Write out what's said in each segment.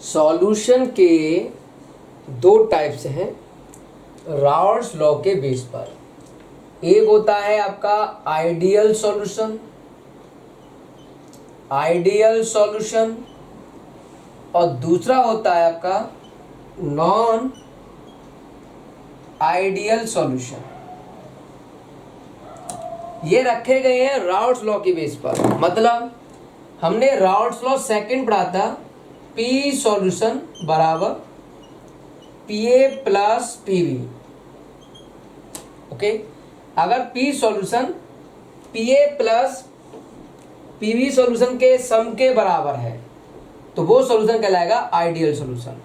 Solution के दो types हैं राउल्ट्स लॉ के बेस पर। एक होता है आपका आइडियल सॉल्यूशन और दूसरा होता है आपका नॉन आइडियल सॉल्यूशन। ये रखे गए हैं राउल्ट्स लॉ के बेस पर। मतलब हमने राउल्ट्स लॉ सेकंड पढ़ा था, पी सॉल्यूशन बराबर पीए प्लस पीवी। ओके, अगर पी सॉल्यूशन पीए प्लस पीवी सॉल्यूशन के सम के बराबर है तो वो सॉल्यूशन कहलाएगा आइडियल सॉल्यूशन।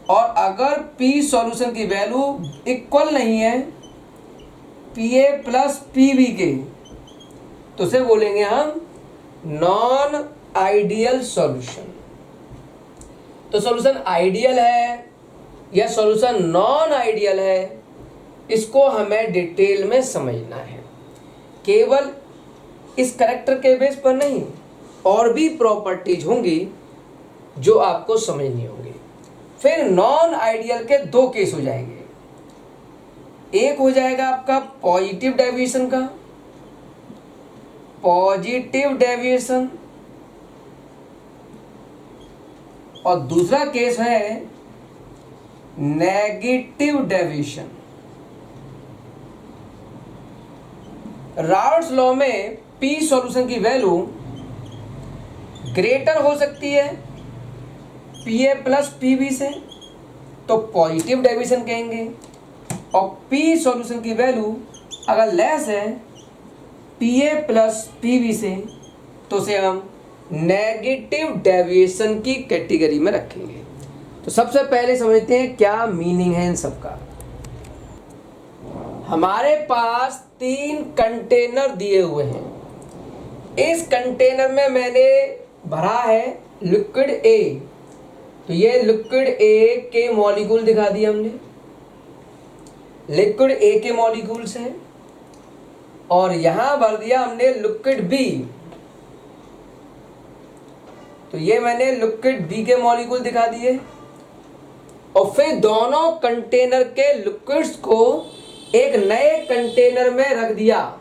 और अगर पी सॉल्यूशन की वैल्यू इक्वल नहीं है पीए प्लस पीवी के तो उसे बोलेंगे हम नॉन आइडियल सॉल्यूशन। तो सॉल्यूशन आइडियल है या सॉल्यूशन नॉन आइडियल है, इसको हमें डिटेल में समझना है। केवल इस कैरेक्टर के बेस पर नहीं, और भी प्रॉपर्टीज होंगी जो आपको समझनी होगी। फिर नॉन आइडियल के दो केस हो जाएंगे। एक हो जाएगा आपका पॉजिटिव डेविएशन और दूसरा केस है नेगेटिव डेविएशन। राउल्ट्स लॉ में पी सॉल्यूशन की वैल्यू ग्रेटर हो सकती है पीए प्लस पीवी से तो पॉजिटिव डेविएशन कहेंगे, और पी सॉल्यूशन की वैल्यू अगर लेस है पीए प्लस पीवी से तो उसे हम नेगेटिव डेविएशन की कैटेगरी में रखेंगे। तो सबसे पहले समझते हैं क्या मीनिंग है इन सब का। हमारे पास 3 कंटेनर दिए हुए हैं। इस कंटेनर में मैंने भरा है लिक्विड ए। तो ये लिक्विड ए के मॉलिक्यूल दिखा दिए हमने, लिक्विड ए के मॉलिक्यूल्स हैं। और यहां भर दिया हमने लिक्विड बी। तो ये मैंने लिक्विड बी के मॉलिक्यूल दिखा दिए। और फिर दोनों कंटेनर के लिक्विड्स को एक नए कंटेनर में रख दिया।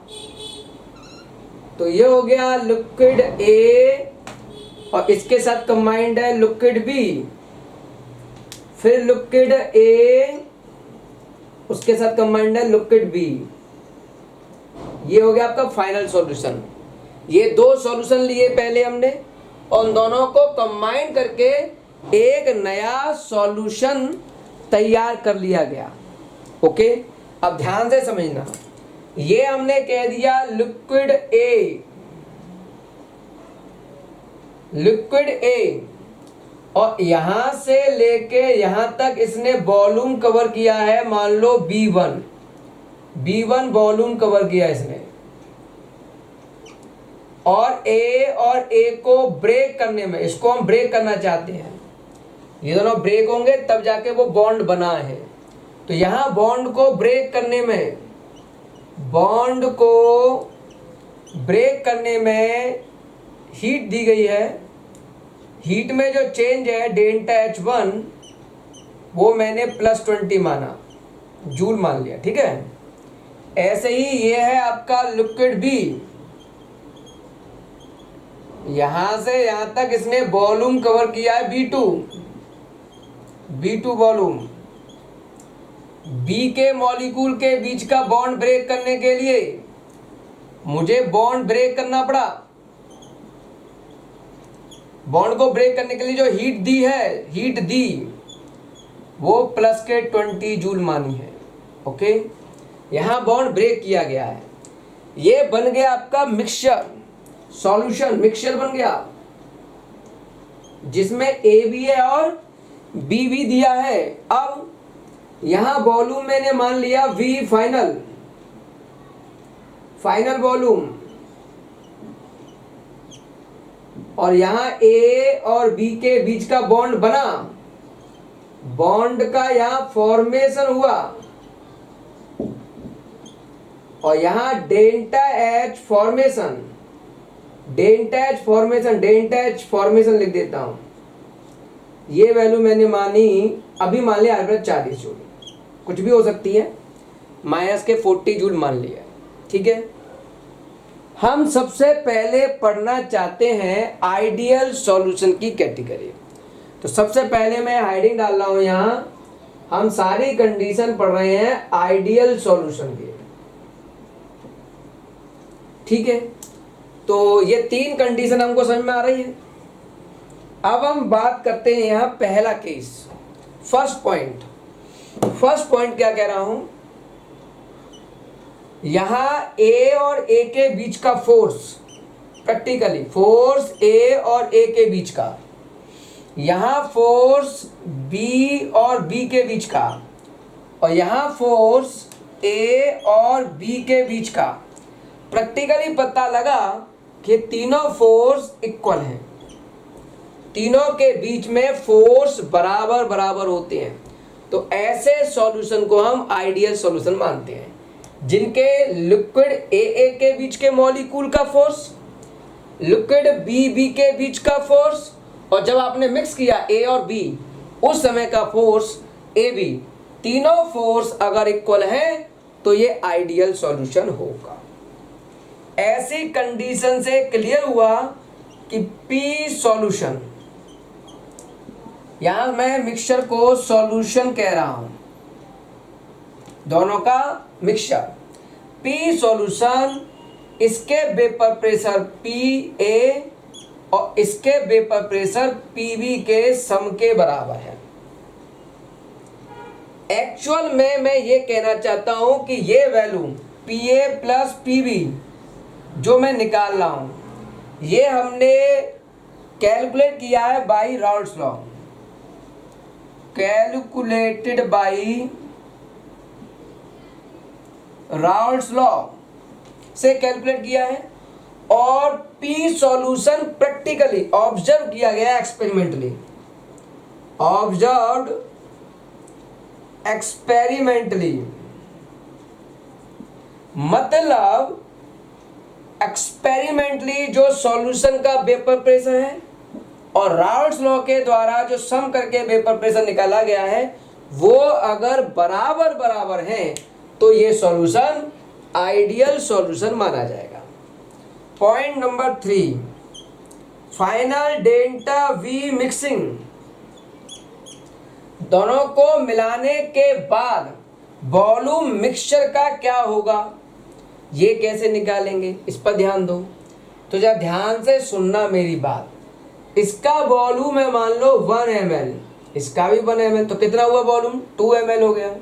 तो ये हो गया लिक्विड ए और इसके साथ कंबाइंड है लिक्विड बी। फिर लिक्विड ए उसके साथ कंबाइंड है लिक्विड बी। ये हो गया आपका फाइनल सॉल्यूशन। ये दो सॉल्यूशन लिए पहले हमने और उन दोनों को कंबाइन करके एक नया सॉल्यूशन तैयार कर लिया गया। ओके, अब ध्यान से समझना। ये हमने कह दिया लिक्विड ए और यहां से लेके यहां तक इसने वॉल्यूम कवर किया है, मान लो B1 वॉल्यूम कवर किया इसने। और ए को ब्रेक करने में, इसको हम ब्रेक करना चाहते हैं, ये दोनों ब्रेक होंगे तब जाके वो बॉन्ड बना है। तो यहां बॉन्ड को ब्रेक करने में हीट दी गई है। हीट में जो चेंज है डेल्टा H1 वो मैंने +20 माना, जूल मान लिया, ठीक है। ऐसे ही ये है आपका लिक्विड बी। यहां से यहां तक इसने वॉल्यूम कवर किया है B2 वॉल्यूम। बी के मॉलिक्यूल के बीच का बॉन्ड ब्रेक करने के लिए मुझे बॉन्ड ब्रेक करना पड़ा। बॉन्ड को ब्रेक करने के लिए जो हीट दी वो +20 जूल मानी है। ओके, यहां बॉन्ड ब्रेक किया गया है। ये बन गया आपका मिक्सचर बन गया जिसमें ए भी है और बी भी दिया है। अब यहां वॉल्यूम मैंने मान लिया V फाइनल वॉल्यूम, और यहां ए और बी के बीच का बॉन्ड बना, बॉन्ड का यहां फॉर्मेशन हुआ और यहां डेल्टा H फॉर्मेशन लिख देता हूं। ये वैल्यू मैंने मानी, अभी मान लिया R+ 40 जूल, कुछ भी हो सकती है, माइनस के 40 जूल मान लिया, ठीक है। हम सबसे पहले पढ़ना चाहते हैं आइडियल सॉल्यूशन की कैटेगरी। तो सबसे पहले मैं हेडिंग डाल रहा हूं यहाँ, हम सारी कंडीशन पढ़ रहे हैं आइडियल सॉल्यूशन की, ठीक है। तो ये 3 कंडीशन हमको समझ में आ रही है। अब हम बात करते हैं यहाँ पहला केस, फर्स्ट पॉइंट क्या कह रहा हूं, यहां A और A के बीच का फोर्स, प्रैक्टिकली फोर्स A और A के बीच का, यहां फोर्स B और B के बीच का, और यहां फोर्स A और B के बीच का, प्रैक्टिकली पता लगा कि तीनों फोर्स इक्वल हैं, तीनों के बीच में फोर्स बराबर बराबर होते हैं। तो ऐसे सॉल्यूशन को हम आइडियल सॉल्यूशन मानते हैं, जिनके लिक्विड AA के बीच के मॉलिक्यूल का फोर्स, लिक्विड BB के बीच का फोर्स, और जब आपने मिक्स किया A और B उस समय का फोर्स AB, तीनों फोर्स अगर इक्वल हैं तो ये आइडियल सॉल्यूशन होगा। ऐसी कंडीशन से क्लियर हुआ कि P सॉल्यूशन, यहां मैं मिक्सचर को सॉल्यूशन कह रहा हूं, दोनों का मिक्सचर, P सॉल्यूशन, इसके वेपर प्रेशर PA और इसके वेपर प्रेशर PB के सम के बराबर है। एक्चुअल में मैं ये कहना चाहता हूं कि ये वैल्यू PA प्लस PB जो मैं निकाल रहा हूं, ये हमने कैलकुलेट किया है by Raoult's law, calculated by Raoult's law से कैलकुलेट किया है, और P सॉल्यूशन प्रैक्टिकली ऑब्जर्व किया गया एक्सपेरिमेंटली, ऑब्जर्व्ड एक्सपेरिमेंटली, मतलब एक्सपेरिमेंटली जो सॉल्यूशन का वेपर प्रेशर है और राउल्ट्स लॉ के द्वारा जो सम करके वेपर प्रेशर निकाला गया है, वो अगर बराबर बराबर हैं तो ये सॉल्यूशन आइडियल सॉल्यूशन माना जाएगा। Point number 3, final delta V mixing, दोनों को मिलाने के बाद वॉल्यूम मिक्सचर का क्या होगा, ये कैसे निकालेंगे, इस पर ध्यान दो। तो जब ध्यान से सुनना मेरी बात, इसका वॉल्यूम है मान लो 1 ml, इसका भी 1 ml, तो कितना हुआ वॉल्यूम, 2 ml हो गया।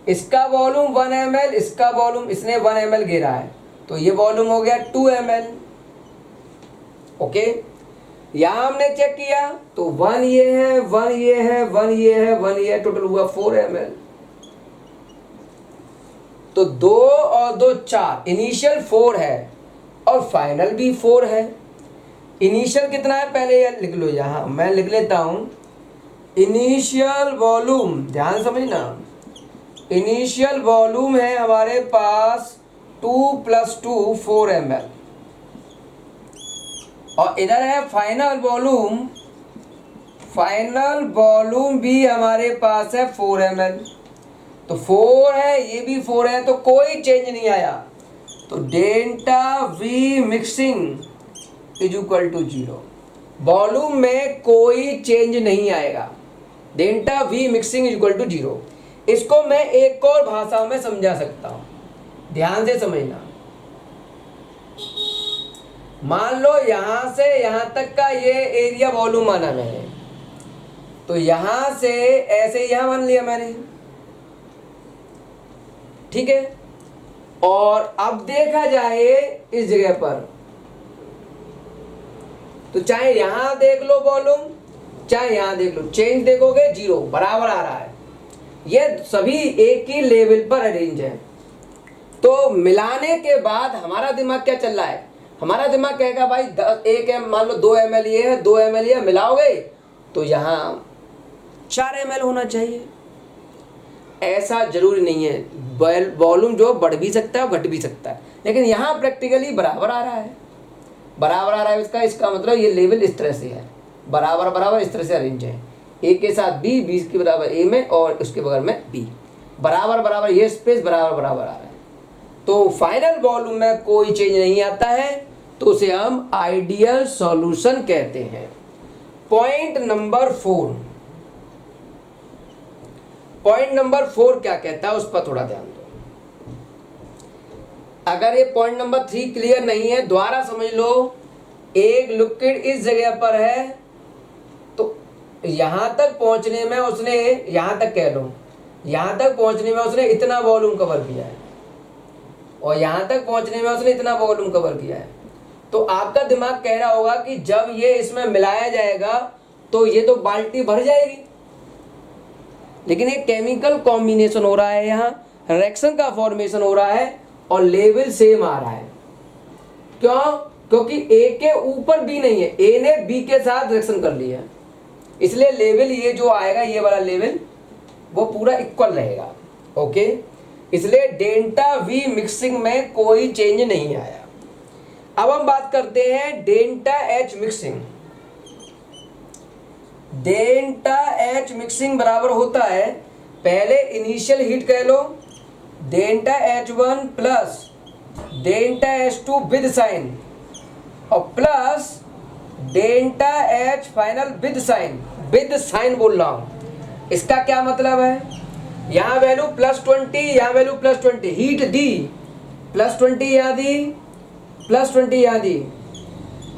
इसका वॉल्यूम 1 ml, इसका वॉल्यूम, इसने 1 ml घेरा है, तो ये वॉल्यूम हो गया 2 ml। ओके, यहां हमने चेक किया तो 1 ये है, 1 ये है, 1 ये है, 1 ये है, टोटल हुआ 4 ml। तो 2 और 2 4, इनिशियल 4 है और फाइनल भी 4 है। इनिशियल कितना है पहले ये लिख लो, यहां मैं लिख लेता हूं, इनिशियल वॉल्यूम, ध्यान समझना, इनिशियल वॉल्यूम है हमारे पास 2 + 2 4 ml, और इधर है फाइनल वॉल्यूम, फाइनल वॉल्यूम भी हमारे पास है 4 ml। तो 4 है, ये भी 4 है, तो कोई चेंज नहीं आया। तो delta V mixing is equal to 0, volume में कोई चेंज नहीं आएगा, delta V mixing is equal to 0। इसको मैं एक और भाषा में समझा सकता हूं, ध्यान से समझना। मान लो यहां से यहां तक का ये एरिया वॉल्यूम माना मैंने, तो यहां से ऐसे यहां मान लिया मैंने, ठीक है। और अब देखा जाए इस जगह पर, तो चाहे यहां देख लो वॉल्यूम, चाहे यहां देख लो, चेंज देखोगे 0 बराबर आ रहा है, ये सभी एक ही लेवल पर अरेंज है। तो मिलाने के बाद हमारा दिमाग क्या चल रहा है, हमारा दिमाग कहेगा भाई 1 मान लो 2 ml ये है, 2 ml ये, मिलाओगे तो यहां 4 ml होना चाहिए। ऐसा जरूरी नहीं है, वॉल्यूम जो बढ़ भी सकता है घट भी सकता है, लेकिन यहाँ प्रैक्टिकली बराबर आ रहा है, बराबर आ रहा है। इसका मतलब ये लेवल इस तरह से है, बराबर बराबर इस तरह से अरेंज है, ए के साथ बी, बी के बराबर ए में और उसके बगल में बी, बराबर बराबर ये स्पेस बराबर बराबर आ रहा है। तो फाइनल वॉल्यूम में कोई चेंज नहीं आता है, तो उसे हम आइडियल सॉल्यूशन कहते हैं। पॉइंट नंबर 4, पॉइंट नंबर 4 क्या कहता है उस पर थोड़ा ध्यान दो। अगर ये पॉइंट नंबर 3 क्लियर नहीं है, दोबारा समझ लो। एक लिक्विड इस जगह पर है, तो यहां तक पहुंचने में उसने, यहां तक कह लो, यहां तक पहुंचने में उसने इतना वॉल्यूम कवर किया है, और यहां तक पहुंचने में उसने इतना वॉल्यूम कवर किया है। तो आपका दिमाग कह रहा होगा कि जब ये इसमें मिलाया जाएगा तो ये तो बाल्टी भर जाएगी, लेकिन ये केमिकल कॉम्बिनेशन हो रहा है, यहाँ रिएक्शन का फॉर्मेशन हो रहा है और लेवल सेम आ रहा है। क्यों? क्योंकि ए के ऊपर बी नहीं है, ए ने बी के साथ रिएक्शन कर लिया है, इसलिए लेवल ये जो आएगा, ये वाला लेवल वो पूरा इक्वल रहेगा। ओके, इसलिए डेल्टा वी मिक्सिंग में कोई चेंज नहीं आया। अब हम बात करते हैं delta H mixing. Delta H mixing बराबर होता है, पहले इनिशियल हीट कह लो, delta H1 plus delta H2 with sign, और plus delta H final with sign बोल रहा हूं। इसका क्या मतलब है, यहाँ वैल्यू +20, यहाँ वैल्यू +20, हीट दी +20 यहाँ दी, +20 यहाँ दी,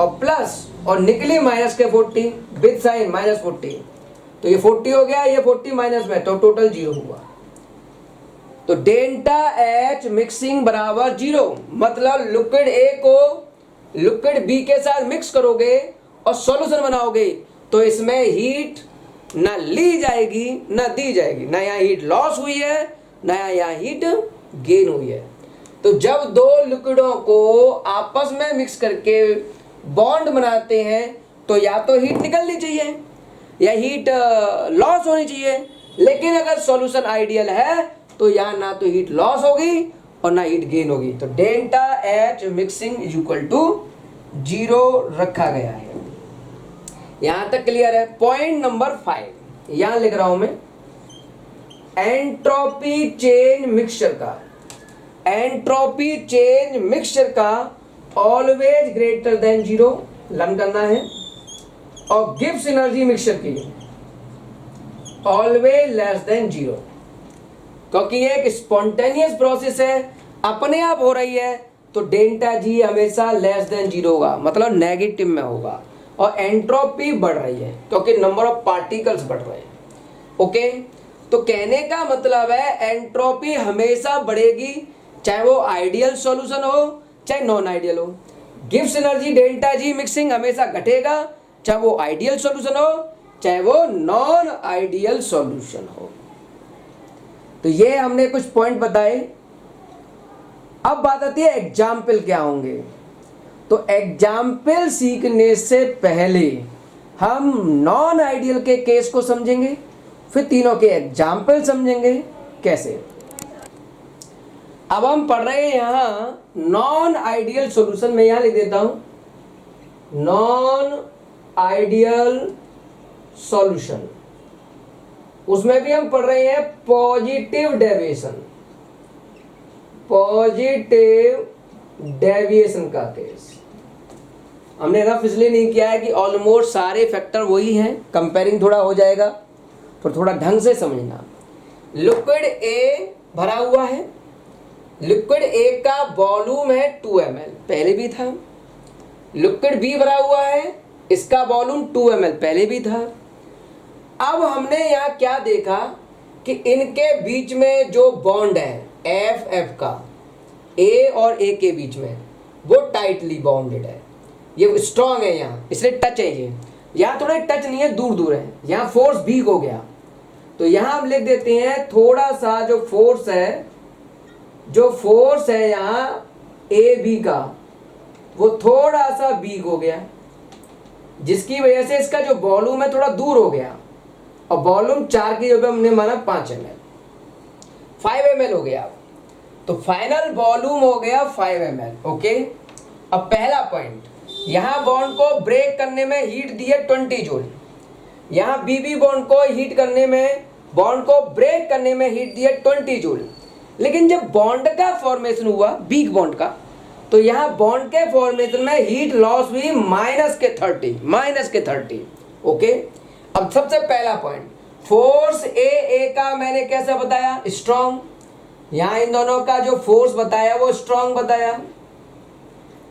और प्लस और निकली माइनस के 40 विद साइन -40, तो ये 40 हो गया, ये 40 माइनस में, तो टोटल 0 हुआ। तो डेल्टा एच मिक्सिंग बराबर 0, मतलब लिक्विड ए को लिक्विड बी के साथ मिक्स करोगे और सॉल्यूशन बनाओगे तो इसमें हीट ना ली जाएगी ना दी जाएगी, ना यहाँ हीट लॉस हुई है ना यहाँ हीट गेन हुई है। तो जब दो लिक्विडों को आपस में मिक्स करके बॉन्ड बनाते हैं तो या तो हीट निकलनी चाहिए या हीट लॉस होनी चाहिए, लेकिन अगर सॉल्यूशन आइडियल है तो यहाँ ना तो हीट लॉस होगी और ना हीट गेन होगी। तो delta H mixing is equal to 0 रखा गया है। यहां तक क्लियर है। पॉइंट नंबर 5 यहां लिख रहा हूं मैं, एंट्रोपी चेंज मिक्सचर का, एंट्रोपी चेंज मिक्सचर का ऑलवेज ग्रेटर देन 0 लर्न करना है, और गिब्स एनर्जी मिक्सचर की ऑलवेज लेस देन 0, क्योंकि ये एक स्पॉन्टेनियस प्रोसेस है, अपने आप हो रही है, तो डेल्टा जी हमेशा लेस देन 0 होगा, मतलब नेगेटिव में होगा, और एंट्रोपी बढ़ रही है क्योंकि नंबर ऑफ पार्टिकल्स बढ़ रहे हैं। ओके, तो कहने का मतलब है एंट्रोपी हमेशा बढ़ेगी, चाहे वो आइडियल सॉल्यूशन हो चाहे नॉन आइडियल हो। Gibbs energy delta G mixing हमेशा घटेगा, चाहे वो आइडियल सॉल्यूशन हो चाहे वो नॉन आइडियल सॉल्यूशन हो। तो ये हमने कुछ पॉइंट बताए। अब बात आती है एग्जाम्पल क्या होंगे। तो एग्जाम्पल सीखने से पहले हम नॉन आइडियल के केस को समझेंगे, फिर तीनों के एग्जाम्पल समझेंगे कैसे। अब हम पढ़ रहे हैं यहां नॉन आइडियल सॉल्यूशन में, यहां लिख देता हूं नॉन आइडियल सॉल्यूशन। उसमें भी हम पढ़ रहे हैं पॉजिटिव डेविएशन, पॉजिटिव डेविएशन का केस। हमने रफ इसलिए नहीं किया है कि ऑलमोस्ट सारे फैक्टर वही हैं, कंपेयरिंग थोड़ा हो जाएगा, तो थोड़ा ढंग से समझना। लिक्विड ए भरा हुआ है, लिक्विड ए का वॉल्यूम है 2 ml, पहले भी था। लिक्विड बी भरा हुआ है, इसका वॉल्यूम 2 ml, पहले भी था। अब हमने यहाँ क्या देखा कि इनके बीच में जो बॉन्ड है एफ का, ए और ए के बीच में, वो टाइटली बॉन्डेड है, ये स्ट्रॉन्ग है यहाँ, इसलिए टच है ये। यहाँ थोड़ा टच नहीं है, दूर दूर है, यहाँ फोर्स वीक हो गया। तो यहाँ हम लिख देते हैं थोड़ा सा जो फोर्स है यहाँ ए बी का, वो थोड़ा सा वीक हो गया, जिसकी वजह से इसका जो वॉल्यूम है थोड़ा दूर हो गया, और वॉल्यूम 4 की जगह हमने माना 5 ml, 5 ml हो गया। तो फाइनल वॉल्यूम हो गया 5 ml। ओके, अब पहला पॉइंट, यहाँ बॉन्ड को ब्रेक करने में हीट दी है 20 जूल, यहाँ बीबी बॉन्ड को हीट करने में, बॉन्ड को ब्रेक करने में हीट दी है 20 जूल। लेकिन जब बॉन्ड का फॉर्मेशन हुआ वीक बॉन्ड का, तो यहाँ बॉन्ड के फॉर्मेशन में हीट लॉस हुई -30। ओके, अब सबसे पहला पॉइंट, फोर्स ए का मैंने कैसा बताया, स्ट्रॉन्ग। यहाँ इन दोनों का जो फोर्स बताया वो स्ट्रॉन्ग बताया,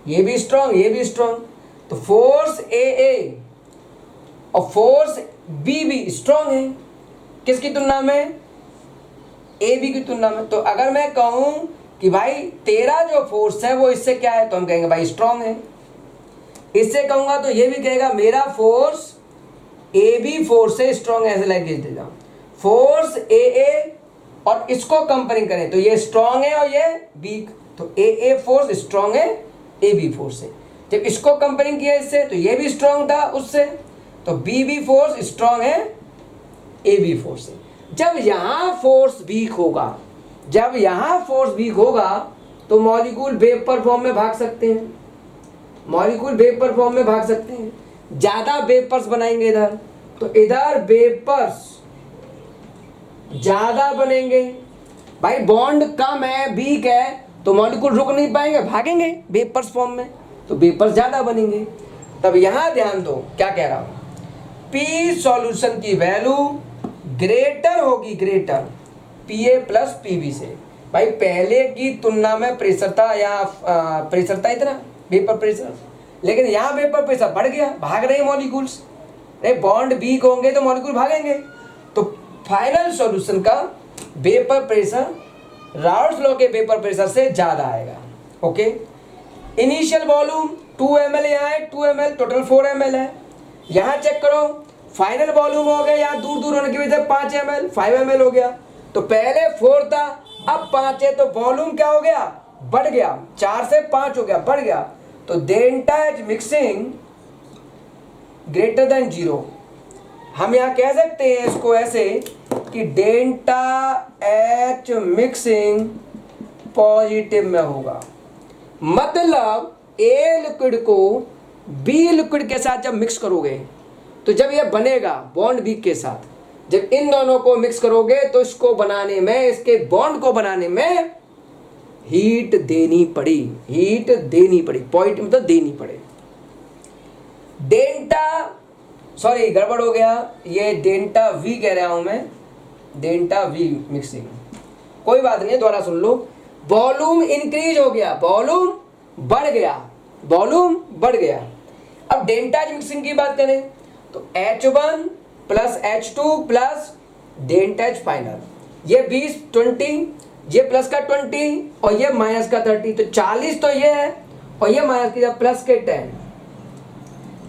ये भी स्ट्रॉन्ग ये भी स्ट्रॉन्ग। तो फोर्स ए और फोर्स बी भी स्ट्रॉन्ग है, किसकी तुलना में, ए बी की तुलना में। तो अगर मैं कहूं कि भाई तेरा जो फोर्स है वो इससे क्या है, तो हम कहेंगे भाई स्ट्रॉन्ग है। इससे कहूंगा तो ये भी कहेगा मेरा फोर्स ए बी फोर्स से स्ट्रॉन्ग है, ऐसे लैंग्वेज देता हूं। फोर्स ए और इसको कंपेयरिंग करें तो ये स्ट्रॉन्ग है और ये वीक, तो ए फोर्स स्ट्रॉन्ग है ए बी फोर्स से। जब इसको कंपेयरिंग किया इससे तो ये भी स्ट्रॉन्ग था उससे, तो बी फोर्स स्ट्रॉन्ग है ए बी फोर्स से। जब यहाँ फोर्स वीक होगा, जब यहाँ फोर्स वीक होगा तो मॉलिक्यूल वेपर फॉर्म में भाग सकते हैं, मॉलिक्यूल वेपर फॉर्म में भाग सकते हैं। ज्यादा वेपर्स बनाएंगे इधर, तो इधर वेपर्स ज्यादा बनेंगे। भाई बॉन्ड कम है वीक है तो मॉलिक्यूल रुक नहीं पाएंगे, भागेंगे वेपर्स फॉर्म में, तो वेपर्स ज्यादा बनेंगे। तब यहां ध्यान दो क्या कह रहा हूं, पी सॉल्यूशन की वैल्यू ग्रेटर होगी, ग्रेटर पीए प्लस पीबी से। भाई पहले की तुलना में प्रेशर था, यहाँ प्रेशर था इतना वेपर प्रेशर, लेकिन यहाँ वेपर प्रेशर बढ़ गया, भाग रहे मॉलिक्यूल्स। अरे बॉन्ड वीक होंगे तो मॉलिक्यूल भागेंगे। तो फाइनल सॉल्यूशन का वेपर प्रेशर राउल्ट्स लॉ के वेपर प्रेशर से ज्यादा आएगा। ओके, इनिशियल वॉल्यूम 2 ml यहाँ है, 2 ml टोटल 4 ml है। यहाँ चेक करो फाइनल वॉल्यूम हो गया, यहाँ दूर दूर होने की वजह से 5 ml 5 ml हो गया। तो पहले 4 था अब 5 है, तो वॉल्यूम क्या हो गया, बढ़ गया, 4 से 5 हो गया, बढ़ गया। तो delta H mixing greater than 0। हम यहाँ कह सकते हैं इसको ऐसे कि डेल्टा एच मिक्सिंग पॉजिटिव में होगा, मतलब ए लिक्विड को बी लिक्विड के साथ जब मिक्स करोगे तो जब ये बनेगा बॉन्ड बी के साथ, जब इन दोनों को मिक्स करोगे तो इसको बनाने में, इसके बॉन्ड को बनाने में हीट देनी पड़ी, हीट देनी पड़ी, पॉइंट मतलब देनी पड़े। डेल्टा सॉरी गड़बड़ हो गया, ये डेल्टा वी कह रहा हूं मैं, डेल्टा वी मिक्सिंग, कोई बात नहीं है, दोबारा सुन लो। वॉल्यूम इंक्रीज हो गया, वॉल्यूम बढ़ गया, वॉल्यूम बढ़ गया। अब डेल्टा मिक्सिंग की बात करें तो H1 plus H2 plus delta H final, ये 20 20, ये प्लस का 20 और ये माइनस का 30, तो 40 तो ये है और ये माइनस की प्लस के 10।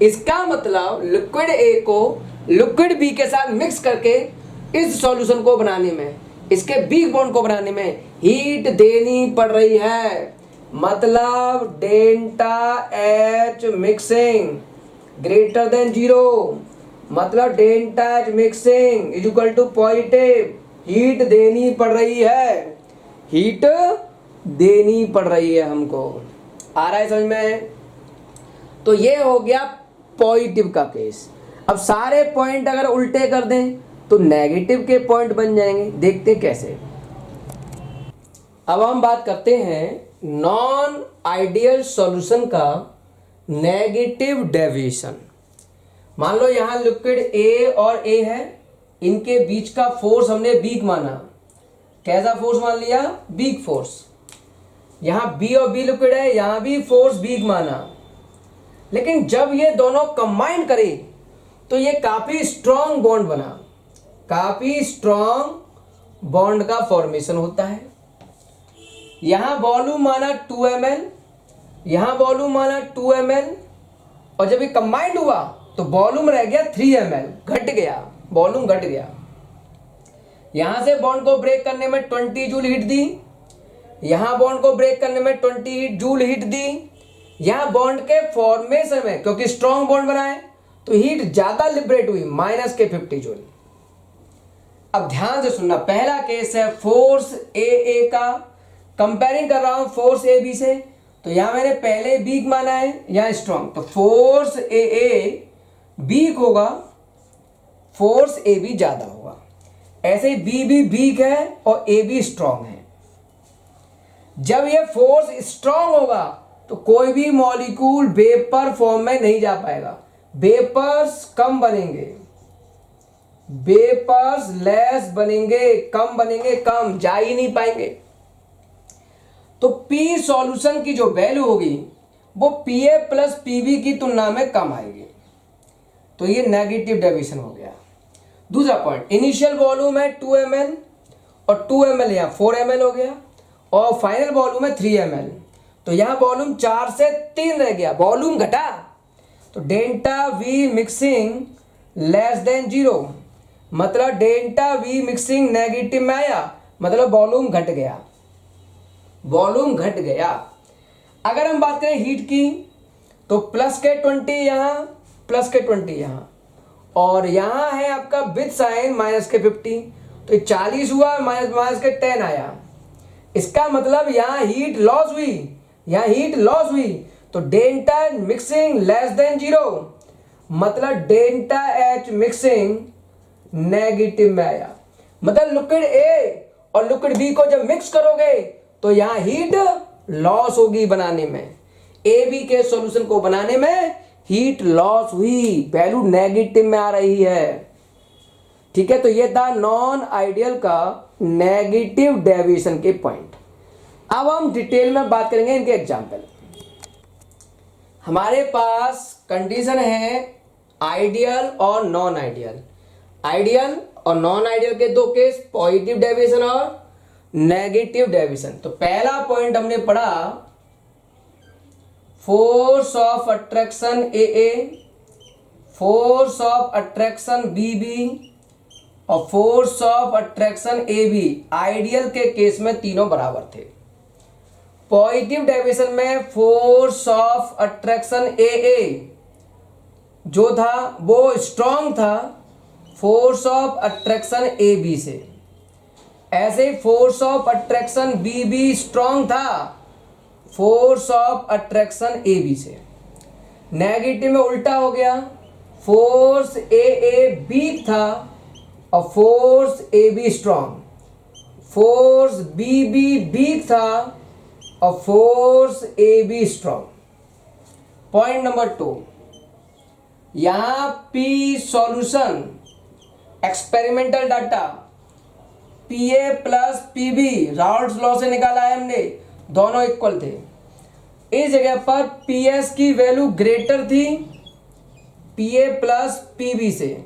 इसका मतलब लिक्विड ए को लिक्विड बी के साथ मिक्स करके इस सॉल्यूशन को बनाने में, इसके वीक बॉन्ड को बनाने में हीट देनी पड़ रही है। मतलब delta H mixing greater than 0, मतलब delta H mixing is equal to positive, heat देनी पड़ रही है, हीट देनी पड़ रही है हमको। आ रहा है समझ में? तो ये हो गया पॉजिटिव का केस। अब सारे पॉइंट अगर उल्टे कर दें तो नेगेटिव के पॉइंट बन जाएंगे, देखते कैसे। अब हम बात करते हैं नॉन आइडियल सॉल्यूशन का नेगेटिव डेविएशन। मान लो यहाँ लिक्विड ए और ए है, इनके बीच का फोर्स हमने वीक माना, कैसा फोर्स मान लिया, वीक फोर्स। यहाँ बी और बी लिक्विड है, यहाँ भी फोर्स वीक माना, लेकिन जब ये दोनों कंबाइन करे तो ये काफी स्ट्रॉन्ग बॉन्ड बना, काफी स्ट्रॉन्ग बॉन्ड का फॉर्मेशन होता है। यहां वॉल्यूम माना 2 ml, यहां वॉल्यूम माना 2 ml, और जब ये कंबाइंड हुआ तो वॉल्यूम रह गया 3 ml, घट गया, वॉल्यूम घट गया। यहां से बॉन्ड को ब्रेक करने में 20 जूल हीट दी, यहां बॉन्ड को ब्रेक करने में 20 जूल हीट दी। यहां बॉन्ड के फॉर्मेशन में क्योंकि स्ट्रॉन्ग बॉन्ड बनाए तो हीट ज्यादा लिबरेट हुई, माइनस के 50 जूल। अब ध्यान से सुनना, पहला केस है फोर्स ए का, कंपेयरिंग कर रहा हूं फोर्स ए बी से, तो यहां मैंने पहले वीक माना है, यहां स्ट्रांग, तो फोर्स ए वीक होगा, फोर्स ए बी ज्यादा होगा। ऐसे ही बी भी वीक है और ए बी स्ट्रांग है। जब ये फोर्स स्ट्रांग होगा तो कोई भी मॉलिक्यूल वेपर फॉर्म में नहीं जा पाएगा, वेपर्स कम बनेंगे, वेपर्स लेस बनेंगे, कम बनेंगे, कम जा ही नहीं पाएंगे। तो पी सॉल्यूशन की जो वैल्यू होगी वो पीए प्लस पीबी की तुलना में कम आएगी। तो ये नेगेटिव डेविएशन हो गया। दूसरा पॉइंट, इनिशियल वॉल्यूम है 2 ml और 2 ml यहाँ 4 ml हो गया और फाइनल वॉल्यूम है 3 ml। तो यहाँ वॉल्यूम 4 से 3 रह गया, वॉल्यूम घटा। तो delta we mixing less than 0, मतलब डेल्टा वी मिक्सिंग नेगेटिव में आया, मतलब वॉल्यूम घट गया, वॉल्यूम घट गया। अगर हम बात करें हीट की तो प्लस के 20 यहाँ, प्लस के 20 यहाँ, और यहाँ है आपका विद साइन माइनस के 50, तो 40 हुआ, माइनस के 10 आया। इसका मतलब यहाँ हीट लॉस हुई, यहाँ हीट लॉस हुई। तो डेल्टा मिक्सिंग लेस देन 0, मतलब डेल्टा एच मिक्सिंग नेगेटिव में आया। मतलब लिक्विड ए और लिक्विड बी को जब मिक्स करोगे तो यहाँ हीट लॉस होगी बनाने में, ए बी के सॉल्यूशन को बनाने में हीट लॉस हुई, वैल्यू नेगेटिव में आ रही है। ठीक है, तो ये था नॉन आइडियल का नेगेटिव डेविएशन के पॉइंट। अब हम डिटेल में बात करेंगे इनके एग्जाम्पल। हमारे पास कंडीशन है आइडियल और नॉन आइडियल। आइडियल और नॉन आइडियल के दो केस, पॉजिटिव डेविएशन और नेगेटिव डेविएशन। तो पहला पॉइंट हमने पढ़ा force of attraction A, force of attraction B और force of attraction A B. Ideal के केस में तीनों बराबर थे। पॉजिटिव डेविएशन में फोर्स ऑफ अट्रैक्शन ए जो था वो स्ट्रॉन्ग था force of attraction A B से, ऐसे ही फोर्स ऑफ अट्रैक्शन बी भी स्ट्रॉन्ग था force of attraction A B से। नेगेटिव में उल्टा हो गया, फोर्स ए वीक था और force A B strong, force B weak था और force A B strong. Point number 2, यहां पी सॉल्यूशन एक्सपेरिमेंटल डाटा पीए प्लस पीबी राउल्ट्स लॉ से निकाला है हमने, दोनों इक्वल थे। इस जगह पर पीएस की वैल्यू ग्रेटर थी पीए प्लस पीबी से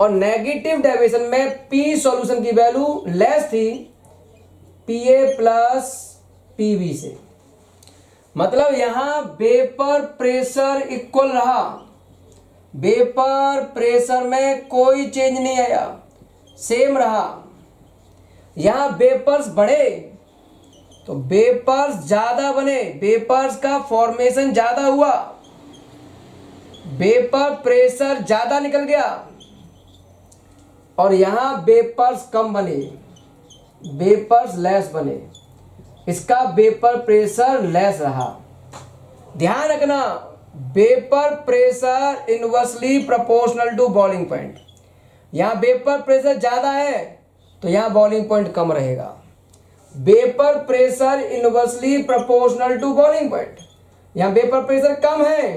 और नेगेटिव डेविएशन में पी सॉल्यूशन की वैल्यू लेस थी पीए प्लस पीबी से। मतलब यहां वेपर प्रेशर इक्वल रहा, वेपर प्रेशर में कोई चेंज नहीं आया, सेम रहा। यहां वेपर्स बढ़े तो वेपर्स ज्यादा बने, वेपर्स का फॉर्मेशन ज्यादा हुआ, वेपर प्रेशर ज्यादा निकल गया, और यहां वेपर्स कम बने, वेपर्स लेस बने, इसका वेपर प्रेशर लेस रहा। ध्यान रखना, vapour pressure inversely proportional to boiling point. यहां वेपर प्रेशर ज्यादा है तो यहां बॉइलिंग पॉइंट कम रहेगा। Vapour pressure inversely proportional to boiling point, यहां वेपर प्रेशर कम है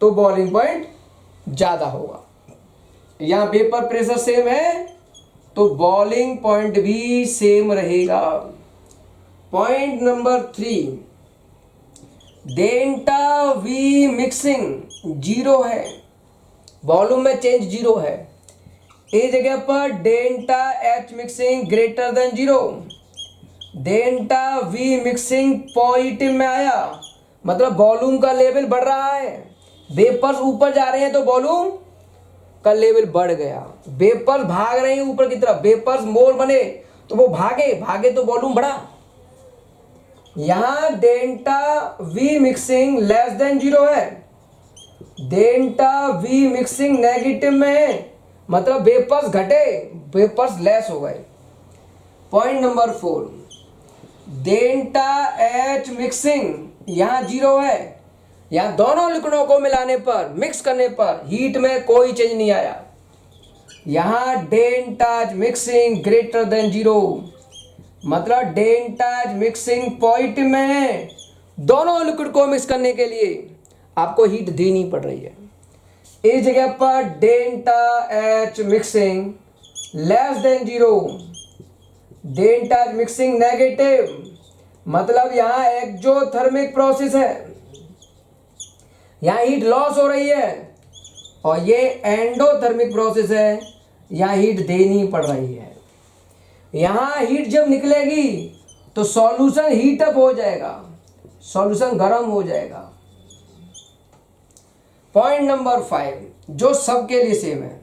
तो बॉइलिंग पॉइंट ज्यादा होगा। यहां वेपर प्रेशर सेम है तो बॉइलिंग पॉइंट भी सेम रहेगा। Point number 3, delta we mixing 0 है, वॉल्यूम में चेंज 0 है। इस जगह पर delta H mixing greater than 0, delta we mixing positive में आया, मतलब वॉल्यूम का लेवल बढ़ रहा है। वेपर्स ऊपर जा रहे हैं तो वॉल्यूम का लेवल बढ़ गया, वेपर्स भाग रहे हैं ऊपर की तरफ, वेपर्स मोर बने तो वो भागे तो वॉल्यूम बढ़ा। यहां delta we mixing less than 0 है, डेल्टा वी मिक्सिंग नेगेटिव में है, मतलब वेपर्स घटे, वेपर्स लेस हो गए। Point number 4, delta H mixing यहाँ 0 है। यहाँ दोनों लिक्विडों को मिलाने पर, मिक्स करने पर हीट में कोई चेंज नहीं आया। यहाँ डेंटाज मिक्सिंग ग्रेटर देन 0, मतलब डेंटाज मिक्सिंग पॉइंट में दोनों लिक्विड को मिक्स करने के लिए आपको हीट देनी पड़ रही है। इस जगह पर delta H mixing less than 0, delta H mixing negative, मतलब यहां एक्सोथर्मिक प्रोसेस है, यहां हीट लॉस हो रही है, और ये एंडोथर्मिक प्रोसेस है, यहां हीट देनी पड़ रही है। यहां हीट जब निकलेगी तो सॉल्यूशन हीट अप हो जाएगा, सॉल्यूशन गर्म हो जाएगा। पॉइंट नंबर 5 जो सबके लिए सेम है,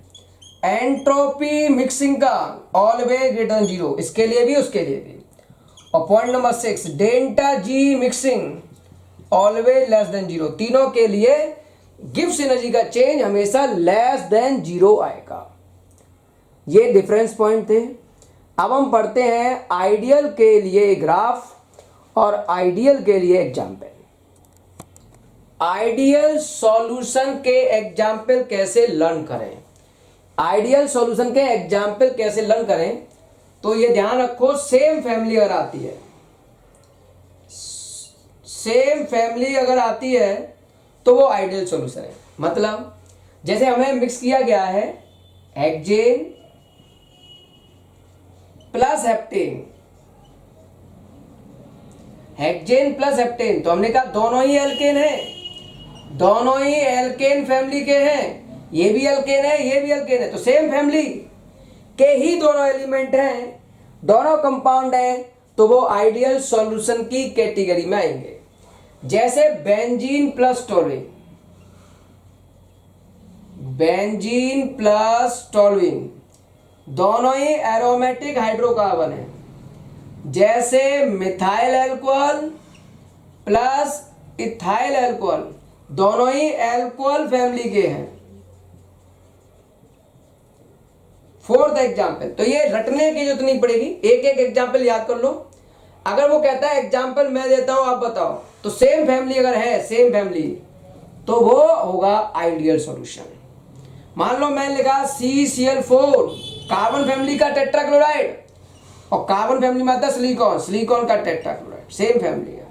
एंट्रोपी मिक्सिंग का ऑलवेज ग्रेटर देन 0, इसके लिए भी उसके लिए भी। और point number 6 delta G mixing always less than 0, तीनों के लिए गिब्स एनर्जी का चेंज हमेशा लेस देन 0 आएगा। ये डिफरेंस पॉइंट थे। अब हम पढ़ते हैं आइडियल के लिए ग्राफ और आइडियल के लिए एग्जाम्पल। आइडियल सॉल्यूशन के एग्जाम्पल कैसे लर्न करें, आइडियल सॉल्यूशन के एग्जाम्पल कैसे लर्न करें, तो ये ध्यान रखो, सेम फैमिली अगर आती है, सेम फैमिली अगर आती है तो वो आइडियल सॉल्यूशन है। मतलब जैसे हमें मिक्स किया गया है hexane plus heptane, hexane plus heptane, तो हमने कहा दोनों ही एल्केन है, दोनों ही एल्केन फैमिली के हैं, ये भी एल्केन है ये भी एल्केन है, तो सेम फैमिली के ही दोनों एलिमेंट हैं, दोनों कंपाउंड हैं, तो वो आइडियल सॉल्यूशन की कैटेगरी में आएंगे। जैसे benzene plus toluene, benzene plus toluene दोनों ही एरोमेटिक हाइड्रोकार्बन है। जैसे methyl alcohol plus ethyl alcohol दोनों ही अल्कोहल फैमिली के हैं। फोर्थ एग्जाम्पल, तो ये रटने की जरूरत नहीं पड़ेगी, एक एक एग्जाम्पल याद कर लो। अगर वो कहता है एग्जाम्पल मैं देता हूं आप बताओ, तो सेम फैमिली अगर है, सेम फैमिली, तो वो होगा आइडियल सॉल्यूशन। मान लो मैंने लिखा CCl4 कार्बन फैमिली का टेट्राक्लोराइड, और कार्बन फैमिली में आता है सिलिकॉन, सिलिकॉन का टेट्राक्लोराइड, सेम फैमिली है।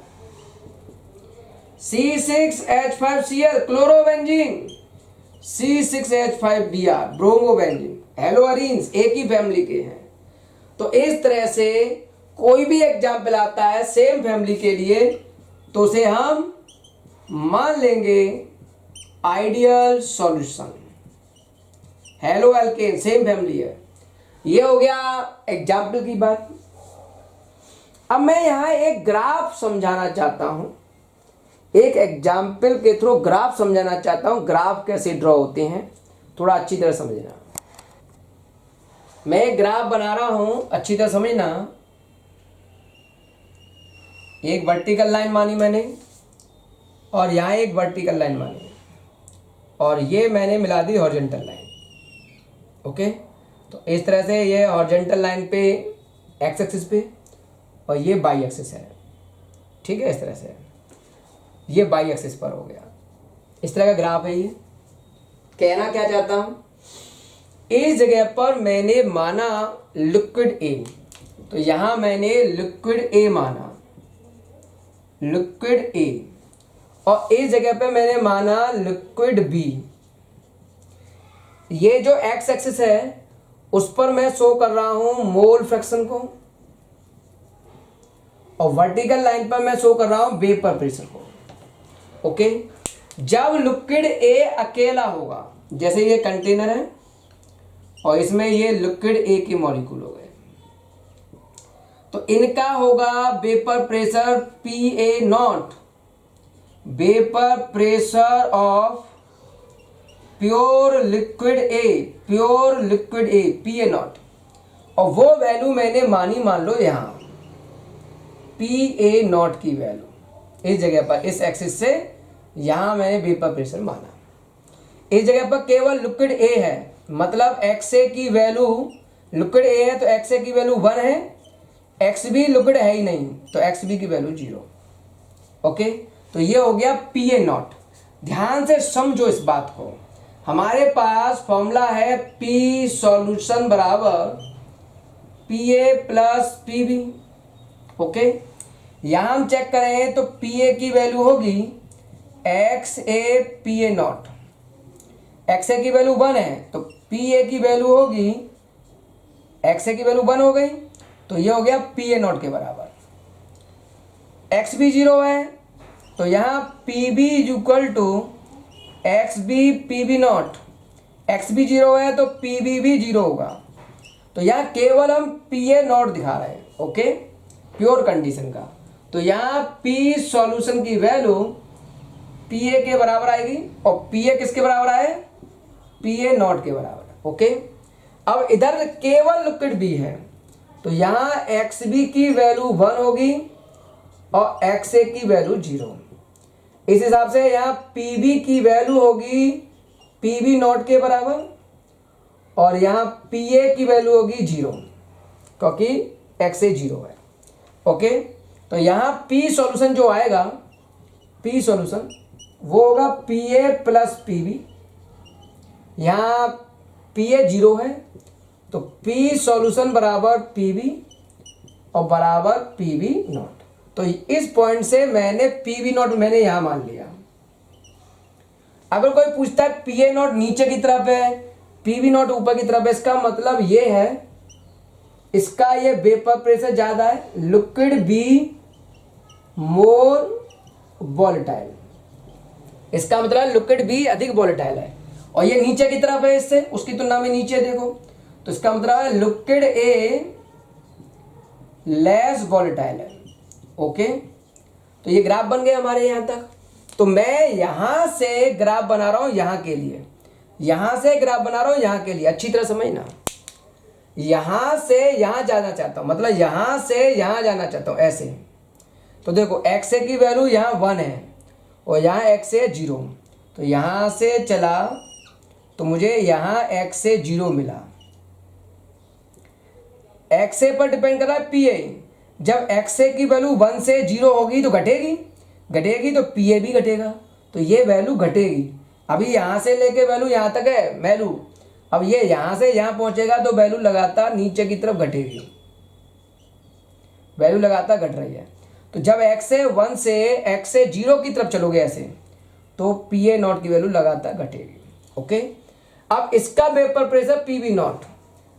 C6H5Cl क्लोरोबेंजीन, C6H5Br ब्रोमोबेंजीन, हेलोअरीन्स एक ही फैमिली के हैं। तो इस तरह से कोई भी एग्जाम्पल आता है सेम फैमिली के लिए, तो उसे हम मान लेंगे ideal solution. Halo alkane same family है, ये हो गया एग्जाम्पल की बात। अब मैं यहां एक ग्राफ समझाना चाहता हूं, एक एग्जाम्पल के थ्रू ग्राफ समझाना चाहता हूं, ग्राफ कैसे ड्रॉ होते हैं थोड़ा अच्छी तरह समझना। मैं एक ग्राफ बना रहा हूं, अच्छी तरह समझना। एक वर्टिकल लाइन मानी मैंने, और यहां एक वर्टिकल लाइन मानी, और ये मैंने मिला दी हॉरिजॉन्टल लाइन। ओके, तो इस तरह से ये हॉरिजॉन्टल लाइन पे एक्स एक्सिस पे, और ये बाई एक्सिस है, ठीक है। इस तरह से ये बाई एक्सिस पर हो गया, इस तरह का ग्राफ है ये। कहना क्या चाहता हूं, इस जगह पर मैंने माना लिक्विड ए, तो यहां मैंने लिक्विड ए माना, लिक्विड ए, और इस जगह पे मैंने माना लिक्विड बी। ये जो एक्स एक्सिस है उस पर मैं शो कर रहा हूं मोल फ्रैक्शन को, और वर्टिकल लाइन पर मैं शो कर रहा हूं वेपर प्रेशर को। ओके, जब लिक्विड ए अकेला होगा, जैसे ये कंटेनर है और इसमें ये लिक्विड ए के मॉलिक्यूल हो गए, तो इनका होगा vapour pressure PA0, vapour pressure of pure liquid A, pure liquid A PA0, और वो वैल्यू मैंने मानी, मान लो यहां PA0 की वैल्यू इस जगह पर, इस एक्सिस से यहां मैंने वेपर प्रेशर माना। इस जगह पर केवल लिक्विड ए है, मतलब XA की वैल्यू, लिक्विड ए है तो XA की वैल्यू 1 है, XB लिक्विड है ही नहीं तो XB की वैल्यू 0। ओके, तो ये हो गया पी ए नॉट। ध्यान से समझो इस बात को, हमारे पास फॉर्मूला है पी सॉल्यूशन बराबर P A plus P B. Okay, यहां हम चेक करें तो पी ए की वैल्यू होगी X A P A nought. X A की वैल्यू 1 है तो पी ए की वैल्यू होगी, एक्स ए की वैल्यू 1 हो गई तो ये हो गया पी ए नॉट के बराबर। एक्स बी 0 है तो यहाँ P B is equal to X B P B not. X B 0 है तो पी बी भी 0 होगा। तो यहाँ केवल हम पी ए नॉट दिखा रहे हैं। ओके, प्योर कंडीशन का। तो यहाँ पी सॉल्यूशन की वैल्यू पी ए के बराबर आएगी और पी ए किसके बराबर आए, पी ए नॉट के बराबर। ओके, अब इधर केवल लिक्विड बी है तो यहाँ एक्स बी की वैल्यू 1 होगी और एक्स ए की वैल्यू 0। इस हिसाब से यहाँ पी बी की वैल्यू होगी पी बी नॉट के बराबर और यहाँ पी ए की वैल्यू होगी 0 क्योंकि एक्स ए 0 है। ओके, तो यहाँ पी सॉल्यूशन जो आएगा, पी सॉल्यूशन वो होगा P A plus P B. यहाँ पी ए 0 है तो पी सॉल्यूशन बराबर पी बी और बराबर पी बी नॉट। तो इस पॉइंट से मैंने पी बी नॉट मैंने यहां मान लिया। अगर कोई पूछता है पी ए नॉट नीचे की तरफ है, पी बी नॉट ऊपर की तरफ है, इसका मतलब ये है इसका ये वेपर प्रेशर ज्यादा है, लिक्विड बी मोर वॉलेटाइल। इसका मतलब लिक्विड बी अधिक वॉलेटाइल है और ये नीचे की तरफ है, इससे उसकी तुलना में नीचे देखो तो इसका मतलब है लिक्विड ए लेस वॉलेटाइल है। ओके, तो ये ग्राफ बन गए हमारे यहां तक। तो मैं यहां से ग्राफ बना रहा हूं यहां के लिए, यहां से ग्राफ बना रहा हूं यहां के लिए, अच्छी तरह समझना। यहां से यहां जाना चाहता हूं, मतलब यहां से यहां जाना चाहता हूं ऐसे। तो देखो एक्स ए की वैल्यू यहां 1 है और यहां एक्स ए 0, तो यहां से चला तो मुझे यहां एक्स ए 0 मिला। एक्स ए पर डिपेंड कर रहा है पी ए। जब एक्स ए की वैल्यू 1 से 0 होगी तो घटेगी, घटेगी तो पी ए भी घटेगा, तो ये वैल्यू घटेगी। अभी यहाँ से लेके वैल्यू यहाँ तक है वैल्यू, अब ये यहाँ से यहाँ पहुँचेगा तो वैल्यू लगातार नीचे की तरफ घटेगी, वैल्यू लगातार घट रही है। तो जब एक्स ए 1 से एक्स ए 0 की तरफ चलोगे ऐसे तो पी ए नॉट की वैल्यू लगातार घटेगी। ओके, अब इसका vapour pressure P B not.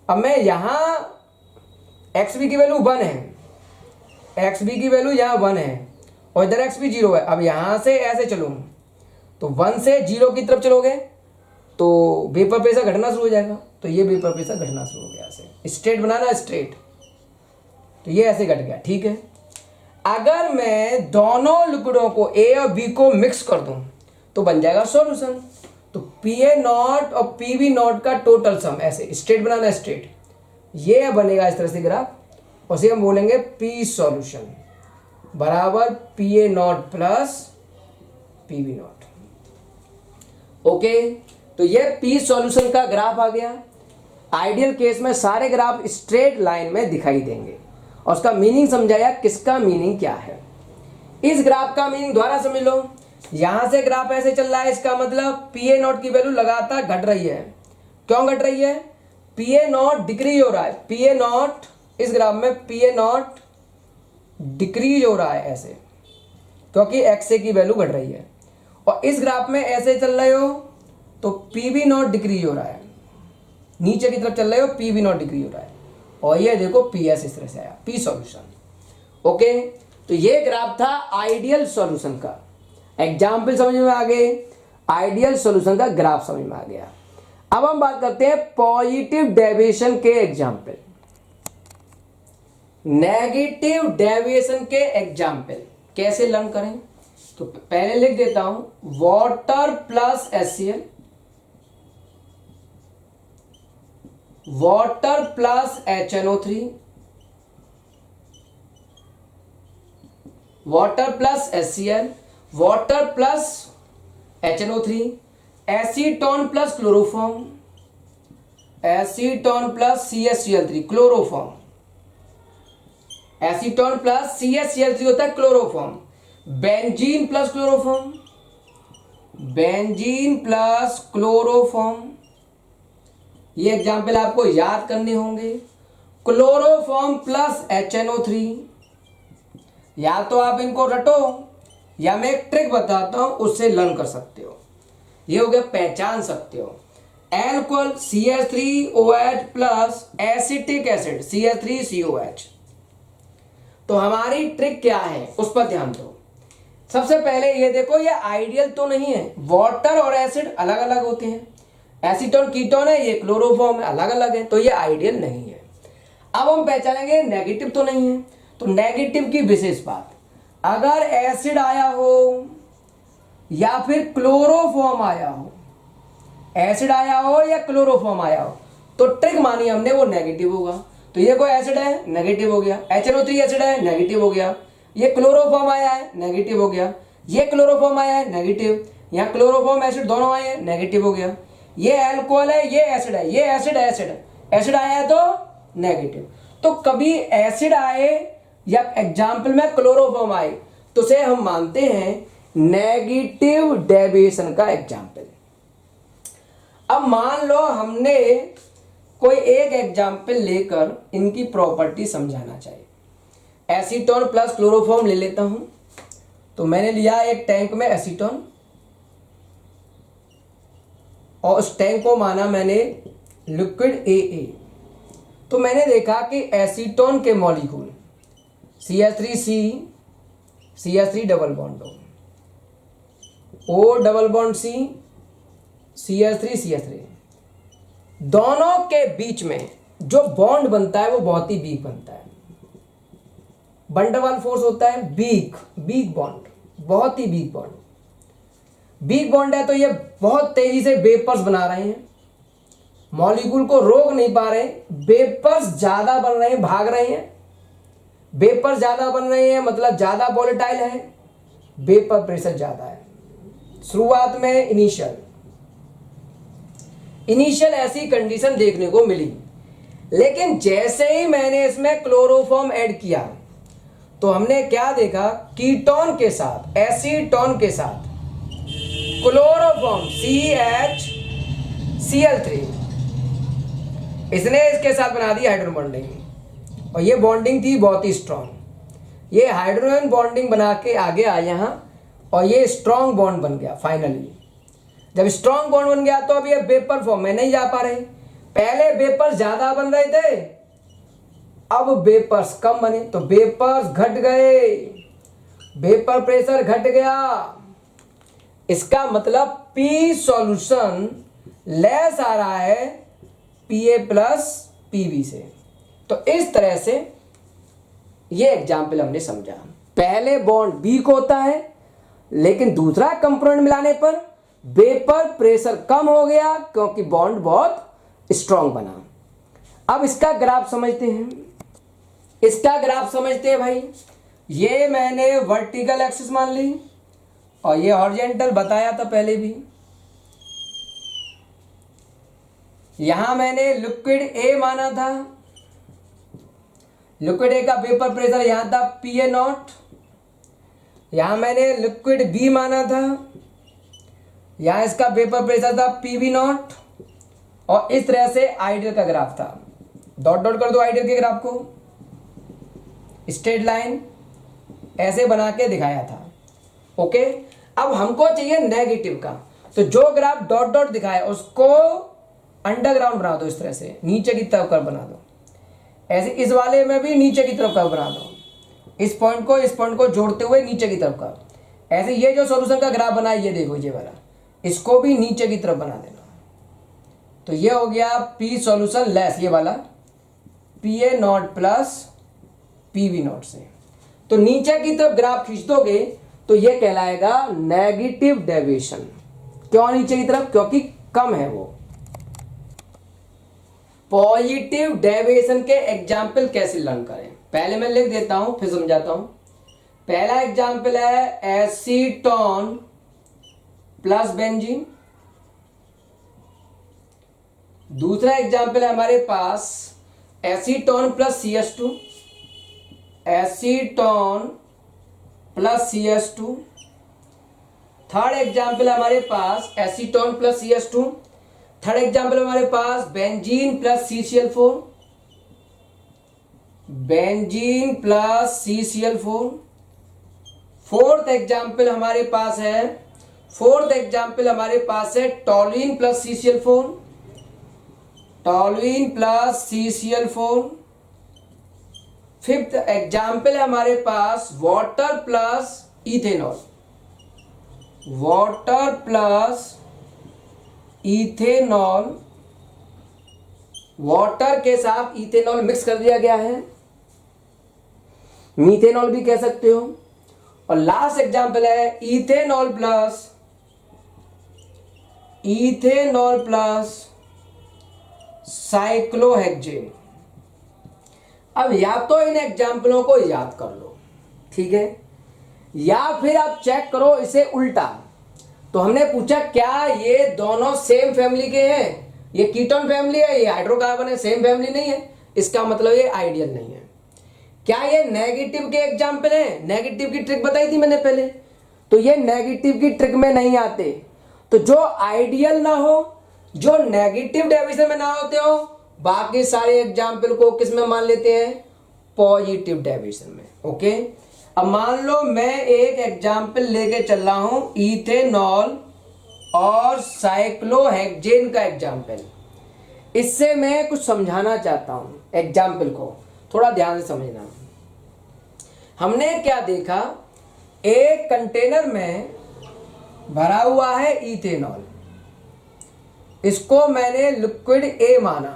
अब मैं यहाँ एक्स बी की वैल्यू 1 है, एक्स बी की वैल्यू यहाँ 1 है और इधर एक्स बी 0 है। अब यहाँ से ऐसे चलो तो 1 से 0 की तरफ चलोगे तो वेपर प्रेशर घटना शुरू हो जाएगा, तो ये वेपर प्रेशर घटना शुरू हो गया। ऐसे स्ट्रेट बनाना, स्ट्रेट, तो ये ऐसे घट गया। ठीक है, अगर मैं दोनों लिक्विडों को ए और बी को मिक्स कर दूं तो बन जाएगा सॉल्यूशन। तो पी ए नॉट और पी बी नॉट का टोटल सम, ऐसे स्ट्रेट बनाना, स्ट्रेट, ये बनेगा इस तरह से ग्राफ। उसे हम बोलेंगे पी सॉल्यूशन बराबर P A not plus P B not. Okay, तो ये पी सॉल्यूशन का ग्राफ आ गया। आइडियल केस में सारे ग्राफ स्ट्रेट लाइन में दिखाई देंगे और उसका मीनिंग समझाया, किसका मीनिंग क्या है। इस ग्राफ का मीनिंग दोबारा समझ लो। यहां से ग्राफ ऐसे चल रहा है, इसका मतलब पी ए नॉट की वैल्यू लगातार घट रही है। क्यों घट रही है? पी ए नॉट डिक्रीज हो रहा है। पी ए नॉट इस ग्राफ में पी ए नॉट डिक्रीज हो रहा है ऐसे, क्योंकि एक्स ए की वैल्यू घट रही है। और इस ग्राफ में ऐसे चल रहे हो तो पी बी नॉट डिक्रीज हो रहा है, नीचे की तरफ चल रहे हो पी बी नॉट डिक्रीज हो रहा है। और ये देखो पी एस इस तरह से आया, पी सॉल्यूशन। ओके, तो ये ग्राफ था आइडियल सॉल्यूशन का। एग्जाम्पल समझ में आ गए, आइडियल सॉल्यूशन का ग्राफ समझ में आ गया। अब हम बात करते हैं पॉजिटिव डेविएशन के एग्जाम्पल, नेगेटिव डेविएशन के एग्जाम्पल कैसे लर्न करें। तो पहले लिख देता हूं water plus HCl, water plus HNO3, water plus HCl, water plus HNO3, acetone plus chloroform, acetone plus CaCl3 chloroform, acetone plus CaCl3 होता है chloroform. Benzene plus chloroform, benzene plus chloroform, ये एग्जाम्पल आपको याद करने होंगे। क्लोरोफॉर्म प्लस HNO3, या तो आप इनको रटो या मैं एक ट्रिक बताता हूं उससे लर्न कर सकते हो। ये हो गया, पहचान सकते हो। Alcohol CH3OH plus acetic acid CH3COH। तो हमारी ट्रिक क्या है उस पर ध्यान दो। सबसे पहले ये देखो, ये आइडियल तो नहीं है, वाटर और एसिड अलग अलग होते हैं, एसीटोन कीटोन है, ये क्लोरोफॉर्म है, अलग अलग है, तो ये आइडियल नहीं है। अब हम पहचानेंगे नेगेटिव तो नहीं है, तो नेगेटिव की विशेष बात, अगर एसिड आया हो या फिर क्लोरोफॉर्म आया हो, एसिड आया हो या क्लोरोफॉर्म आया हो, तो ट्रिक मानी हमने वो नेगेटिव होगा। तो ये कोई एसिड है, नेगेटिव हो गया। HNO3 एसिड है, नेगेटिव हो गया। ये क्लोरोफॉर्म आया है, नेगेटिव हो गया। ये क्लोरोफॉर्म आया है, नेगेटिव। यहाँ क्लोरोफॉर्म एसिड दोनों आए हैं, नेगेटिव हो गया। ये अल्कोहल है, ये एसिड है, ये एसिड एसिड आया है तो नेगेटिव। तो कभी एसिड आए या एग्जाम्पल में क्लोरोफॉर्म आए तो उसे हम मानते हैं नेगेटिव डेविएशन का एग्जाम्पल। अब मान लो हमने कोई एक एग्जाम्पल लेकर इनकी प्रॉपर्टी समझाना चाहिए। एसीटोन प्लस क्लोरोफॉर्म ले लेता हूं। तो मैंने लिया एक टैंक में एसीटोन और उस टैंक को माना मैंने लिक्विड AA। तो मैंने देखा कि एसीटोन के molecule CH3C CH3 double bond O double bond C CH3 दोनों के बीच में जो बॉन्ड बनता है वो बहुत ही वीक बनता है। बंडवाल फोर्स होता है वीक बॉन्ड, बहुत ही वीक बॉन्ड। वीक बॉन्ड है तो ये बहुत तेजी से वेपर्स बना रहे हैं, मॉलिक्यूल को रोक नहीं पा रहे, वेपर्स ज्यादा बन रहे हैं, भाग रहे हैं। वेपर्स ज्यादा बन रहे हैं मतलब ज्यादा वोलेटाइल है, वेपर प्रेशर ज्यादा है। शुरुआत में इनिशियल ऐसी कंडीशन देखने को मिली, लेकिन जैसे ही मैंने इसमें क्लोरोफॉर्म ऐड किया तो हमने क्या देखा, कीटोन के साथ एसीटोन के साथ क्लोरोफॉर्म CHCl3 इसने इसके साथ बना दी हाइड्रोजन बॉन्डिंग, और ये बॉन्डिंग थी बहुत ही स्ट्रांग। ये हाइड्रोजन बॉन्डिंग बना के आगे आया यहाँ और ये स्ट्रांग बॉन्ड बन गया। फाइनली जब स्ट्रांग बॉन्ड बन गया तो अब ये वेपर फॉर्म में नहीं जा पा रहे। पहले वेपर्स ज्यादा बन रहे थे, अब वेपर्स कम बने, तो वेपर्स घट गए, वेपर प्रेशर घट गया। इसका मतलब P सॉल्यूशन लेस आ रहा है Pa प्लस PB से। तो इस तरह से ये एग्जाम्पल हमने समझा। पहले बॉन्ड वीक होता है, लेकिन दूसरा कंपोनेंट मिलाने पर वेपर प्रेशर कम हो गया क्योंकि बॉन्ड बहुत स्ट्रांग बना। अब इसका ग्राफ समझते हैं। भाई ये मैंने वर्टिकल एक्सिस मान ली और ये हॉरिजॉन्टल बताया था पहले भी। यहां मैंने लिक्विड A माना था, लिक्विड A का वेपर प्रेशर यहां था PA0। यहां मैंने लिक्विड B माना था, यहां इसका वेपर प्रेशर था PB0। और इस तरह से आइडियल का ग्राफ था। डॉट डॉट कर दो आइडियल के ग्राफ को, स्ट्रेट लाइन ऐसे बना के दिखाया था। ओके, अब हमको चाहिए नेगेटिव का, तो जो ग्राफ डॉट डॉट दिखाया उसको अंडरग्राउंड बना दो, इस तरह से नीचे की तरफ कर बना दो। ऐसे इस वाले में भी नीचे की तरफ कर बना दो, इस पॉइंट को जोड़ते हुए नीचे की तरफ कर। ऐसे ये जो सॉल्यूशन का ग्राफ बना है ये देखो, ये वाला, इसको भी नीचे की तरफ बना देना। तो ये हो गया P सॉल्यूशन लेस, ये वाला PA0 प्लस PB0 से। तो नीचे की तरफ ग्राफ खींच दोगे तो ये कहलाएगा नेगेटिव डेविएशन। क्यों नीचे की तरफ? क्योंकि कम है वो। पॉजिटिव डेविएशन के एग्जाम्पल कैसे लर्न करें, पहले मैं लिख देता हूं फिर समझाता हूं। पहला एग्जाम्पल है एसीटोन प्लस बेंजीन। दूसरा एग्जाम्पल है हमारे पास acetone plus CH2, acetone plus CS2। Third example हमारे पास acetone plus CS2। Third example हमारे पास benzene plus CCl4, benzene plus CCl4। Fourth example हमारे पास है toluene plus CCl4, toluene plus CCl4। Fifth example है हमारे पास water plus ethanol, water plus ethanol, water के साथ इथेनॉल मिक्स कर दिया गया है, मीथेनॉल भी कह सकते हो। और लास्ट एग्जाम्पल है इथेनॉल प्लस साइक्लोहेक्सेन। अब या तो इन एग्जाम्पलों को याद कर लो, ठीक है, या फिर आप चेक करो इसे उल्टा। तो हमने पूछा क्या ये दोनों सेम फैमिली के हैं, ये कीटोन फैमिली है, ये हाइड्रोकार्बन है, सेम फैमिली नहीं है, इसका मतलब ये आइडियल नहीं है। क्या ये नेगेटिव के एग्जाम्पल हैं? नेगेटिव की ट्रिक बताई थी मैंने पहले, तो ये नेगेटिव की ट्रिक में नहीं आते। तो जो आइडियल ना हो, जो नेगेटिव डेविएशन में ना होते हो, बाकी सारे एग्जाम्पल को किस में मान लेते हैं? पॉजिटिव डेविएशन में। ओके, अब मान लो मैं एक एग्जाम्पल लेके चल रहा हूं इथेनॉल और साइक्लोहेक्सेन का एग्जाम्पल। इससे मैं कुछ समझाना चाहता हूं, एग्जाम्पल को थोड़ा ध्यान से समझना। हमने क्या देखा, एक कंटेनर में भरा हुआ है इथेनॉल, इसको मैंने लिक्विड ए माना,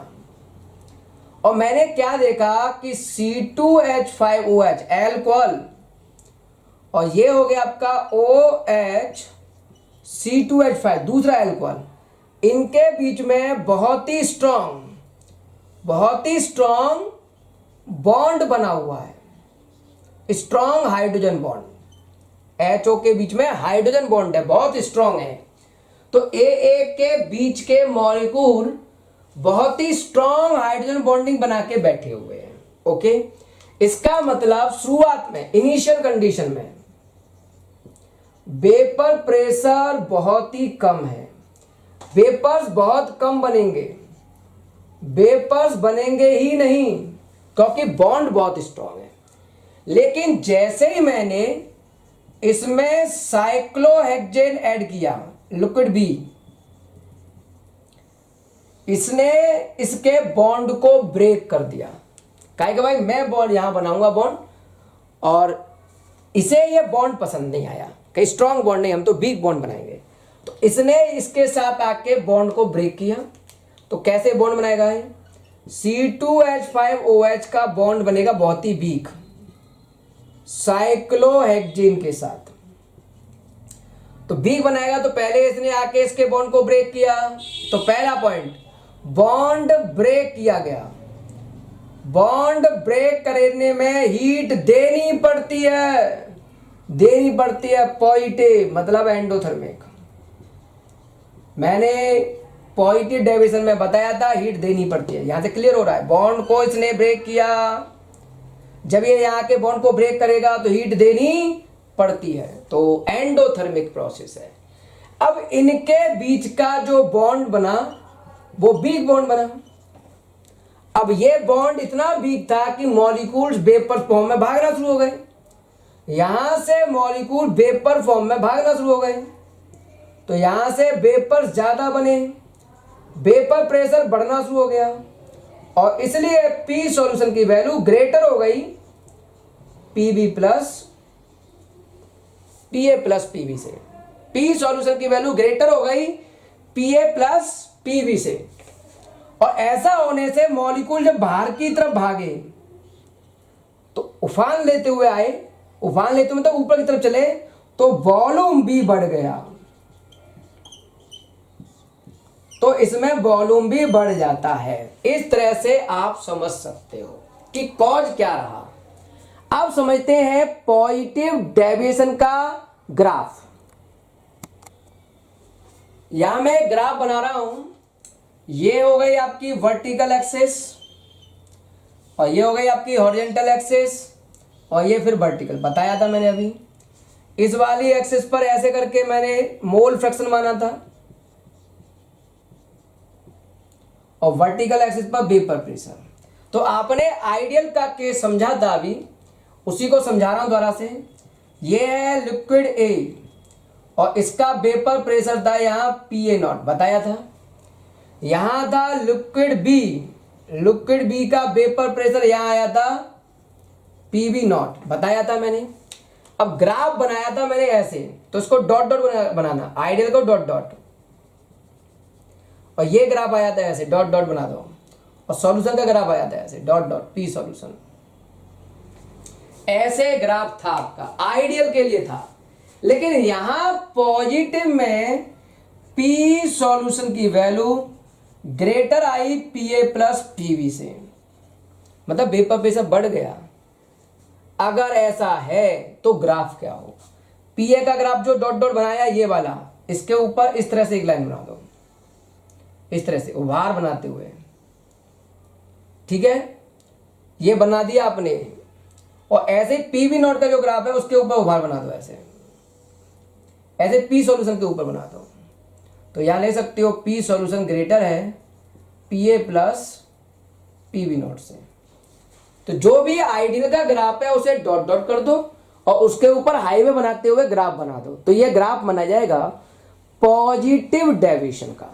और मैंने क्या देखा कि C2H5OH एल्कोहल, और ये हो गया आपका OH C2H5 दूसरा एल्कोहल, इनके बीच में बहुत ही स्ट्रॉन्ग बॉन्ड बना हुआ है, स्ट्रॉन्ग हाइड्रोजन बॉन्ड, HO के बीच में हाइड्रोजन बॉन्ड है, बहुत स्ट्रॉन्ग है। तो AA के बीच के मॉलिक्यूल बहुत ही स्ट्रॉन्ग हाइड्रोजन बॉन्डिंग बना के बैठे हुए हैं। ओके, इसका मतलब शुरुआत में इनिशियल कंडीशन में वेपर प्रेशर बहुत ही कम है, वेपर्स बहुत कम बनेंगे, वेपर्स बनेंगे ही नहीं क्योंकि बॉन्ड बहुत स्ट्रॉन्ग है। लेकिन जैसे ही मैंने इसमें साइक्लोहेक्सेन ऐड किया, लिक्विड बी, इसने इसके बॉन्ड को ब्रेक कर दिया। कहेगा भाई मैं बॉन्ड यहां बनाऊंगा बॉन्ड, और इसे ये बॉन्ड पसंद नहीं आया, कहीं स्ट्रॉन्ग बॉन्ड नहीं, हम तो वीक बॉन्ड बनाएंगे। तो इसने इसके साथ आके बॉन्ड को ब्रेक किया। तो कैसे बॉन्ड बनाएगा है? C2H5OH का बॉन्ड बनेगा बहुत ही वीक साइक्लोहेक्सेन के साथ। तो वीक बनाएगा, तो पहले इसने आके इसके बॉन्ड को ब्रेक किया। तो पहला पॉइंट, बॉन्ड ब्रेक किया गया। बॉन्ड ब्रेक करने में हीट देनी पड़ती है पॉजिटिव, मतलब एंडोथर्मिक। मैंने पॉजिटिव डेविएशन में बताया था हीट देनी पड़ती है, यहां से क्लियर हो रहा है। बॉन्ड को इसने ब्रेक किया, जब ये यहां के बॉन्ड को ब्रेक करेगा तो हीट देनी पड़ती है, तो एंडोथर्मिक प्रोसेस है। अब इनके बीच का जो बॉन्ड बना वो वीक बॉन्ड बना। अब ये बॉन्ड इतना वीक था कि मॉलिक्यूल्स वेपर फॉर्म में भागना शुरू हो गए, यहां से मॉलिक्यूल वेपर फॉर्म में भागना शुरू हो गए। तो यहां से वेपर ज्यादा बने, वेपर प्रेशर बढ़ना शुरू हो गया, और इसलिए पी सॉल्यूशन की वैल्यू ग्रेटर हो गई पीबी प्लस पीए प्लस पीबी से। पी सॉल्यूशन की वैल्यू ग्रेटर हो गई पीए प्लस पीबी से, और ऐसा होने से मॉलिक्यूल जब बाहर की तरफ भागे तो उफान लेते हुए आए, उफान लेते हुए तो ऊपर की तरफ चले, तो वॉल्यूम भी बढ़ गया, तो इसमें वॉल्यूम भी बढ़ जाता है। इस तरह से आप समझ सकते हो कि कॉज क्या रहा। अब समझते हैं पॉजिटिव डेविएशन का ग्राफ। यहां मैं ग्राफ बना रहा हूं, ये हो गई आपकी वर्टिकल एक्सिस, और ये हो गई आपकी हॉरिजॉन्टल एक्सिस, और ये फिर वर्टिकल बताया था मैंने अभी। इस वाली एक्सिस पर ऐसे करके मैंने मोल फ्रैक्शन माना था, और वर्टिकल एक्सिस पर वेपर प्रेशर। तो आपने आइडियल का केस समझा था अभी, उसी को समझा रहा हूं दोबारा से। ये है लिक्विड ए और इसका वेपर प्रेशर था यहां PA0 बताया था। यहां था लिक्विड बी का वेपर प्रेशर यहां आया था PB0 बताया था मैंने। अब ग्राफ बनाया था मैंने ऐसे, तो इसको डॉट डॉट बनाना, आइडियल को डॉट डॉट, और ये ग्राफ आया था ऐसे, डॉट डॉट बना दो, और सॉल्यूशन का ग्राफ आया था ऐसे, डॉट डॉट P सॉल्यूशन। ऐसे ग्राफ था आपका, आइडियल के लिए था। लेकिन यहां पॉजिटिव में P सॉल्यूशन की वैल्यू ग्रेटर आई PA प्लस PB से, मतलब वेपर प्रेशर बढ़ गया। अगर ऐसा है तो ग्राफ क्या हो? PA का ग्राफ जो डॉट डॉट बनाया ये वाला, इसके ऊपर इस तरह से एक लाइन बना दो, इस तरह से उभार बनाते हुए, ठीक है, ये बना दिया आपने। और ऐसे PB0 का जो ग्राफ है उसके ऊपर उभार बना दो, ऐसे ऐसे P सॉल्यूशन के ऊपर बना दो। तो यहां ले सकते हो P सॉल्यूशन ग्रेटर है PA प्लस PB0 से। तो जो भी आइडियल का ग्राफ है उसे डॉट डॉट कर दो और उसके ऊपर हाईवे बनाते हुए ग्राफ बना दो, तो ये ग्राफ बना जाएगा पॉजिटिव डेविएशन का।